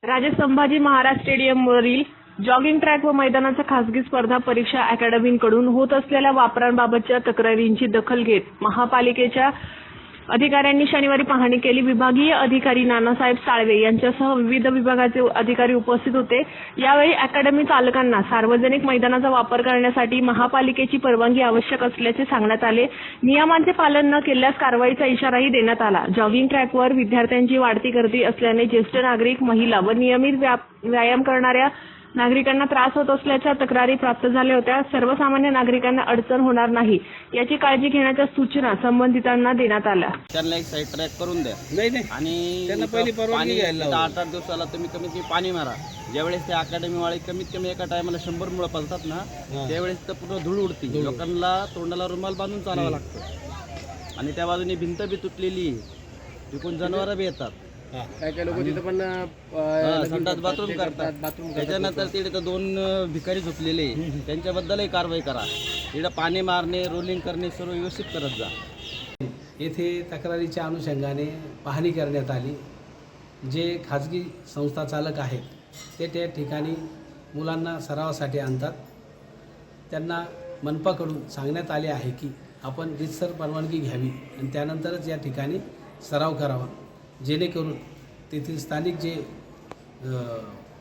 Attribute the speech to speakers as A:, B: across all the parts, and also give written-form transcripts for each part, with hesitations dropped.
A: राजे Sambhaji Maharaj स्टेडियमवरील jogging track व मैदानाच्या खासगी स्पर्धा परीक्षा अकॅडमीकडून होत असलेल्या वापरांबाबतच्या तक्रारींची दखल घेत महापालिकेच्या अधिकाऱ्यांनी शनिवारी पाहणी केली। विभागीय अधिकारी नानासाहेब साळवे यांच्यासह विविध विभागाचे अधिकारी उपस्थित होते। यावेळी अकॅडमी चालकांना सार्वजनिक मैदानाचा वापर करण्यासाठी महापालिकेची परवानगी आवश्यक असल्याचे सांगण्यात आले। नियमांचे पालन न केल्यास कारवाईचा इशाराही देण्यात आला। जॉगिंग ट्रॅकवर विद्यार्थ्यांची वाढती गर्दी असल्याने ज्येष्ठ नागरिक, महिला व नियमित व्यायाम करणाऱ्या नागरिकांना त्रास होत असल्याच्या तक्रारी प्राप्त झाल्या होत्या। सर्वसामान्य नागरिकांना अडचण होणार नाही याची काळजी घेण्याच्या सूचना संबंधितांना देण्यात आल्या।
B: त्यांना एक साईड ट्रॅक करून द्या आणि
C: त्यांना पहिली परवानगी घ्यायला लावा।
B: 8-8 दिवसाला तुम्ही कमीत कमी पाणी मारा। ज्यावेळेस ते अकॅडमी वाले कमीत कमी एका टायमाला 100 मुळे पलतात ना, त्यावेळेस तर पूर्ण धूळ उडती। लोकांना तोंडाला रुमाल बांधून चालावं लागतं आणि त्या बाजूने भिंत बी तुटलेली आहे, तिकडून जनावर बी येतात।
C: काय काय लोक तिथं पण
B: संडास बाथरूम करतात। त्याच्यानंतर तिथे तर 2 भिकारी झोपलेले, त्यांच्याबद्दलही कारवाई करा। तिथे पाणी मारणे, रोलिंग करणे सर्व व्यवस्थित करत जा।
D: येथे तक्रारीच्या अनुषंगाने पाहणी करण्यात आली। जे खाजगी संस्था चालक आहेत ते त्या ठिकाणी मुलांना सरावासाठी आणतात। त्यांना मनपाकडून सांगण्यात आले आहे की आपण रीतसर परवानगी घ्यावी आणि त्यानंतरच या ठिकाणी सराव करावा, जेणेकरून तेथील स्थानिक जे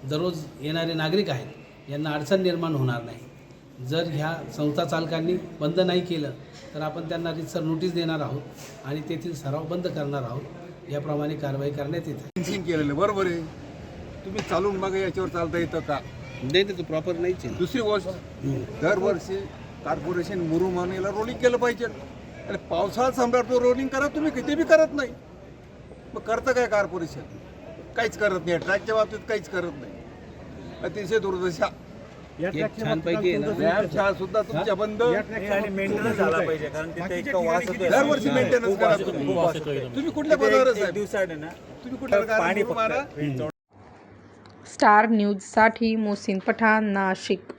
D: दररोज येणारे नागरिक आहेत यांना अडचण निर्माण होणार नाही। जर ह्या संस्था चालकांनी बंद नाही केलं तर आपण त्यांना रीतसर नोटीस देणार आहोत आणि तेथील सराव बंद करणार आहोत। याप्रमाणे कारवाई करण्यात येते।
E: फेन्सिंग केलेलं बरोबर आहे, तुम्ही चालून बघा याच्यावर चालता येतं का?
C: नाही ते प्रॉपर नाहीच आहे।
E: दुसरी गोष्ट, दरवर्षी कॉर्पोरेशन मुरुमानेला रोलिंग केलं पाहिजे आणि पावसाळ्यात सम्राट तो रोलिंग करा, तुम्ही किती बी करत नाही। मग करतं काय कॉर्पोरेशन? काहीच करत नाही, ट्रॅकच्या बाबतीत काहीच करत नाही। अतिशय दुर्दशा।
C: एक छानपैकी आहे ना,
E: व्यायाम शाळा सुद्धा तुमच्या बंद।
F: मेंटेनन्स झाला पाहिजे, कारण तिथे इतका वास येतो।
E: दरवर्षी मेंटेनन्स करा तुम्ही कुठल्या पदावर साहेब?
F: दिवसाड आहे ना,
E: तुम्ही कुठल्या
F: पाणी
E: मारा?
G: स्टार न्यूजसाठी मोहसिन पठाण, नाशिक।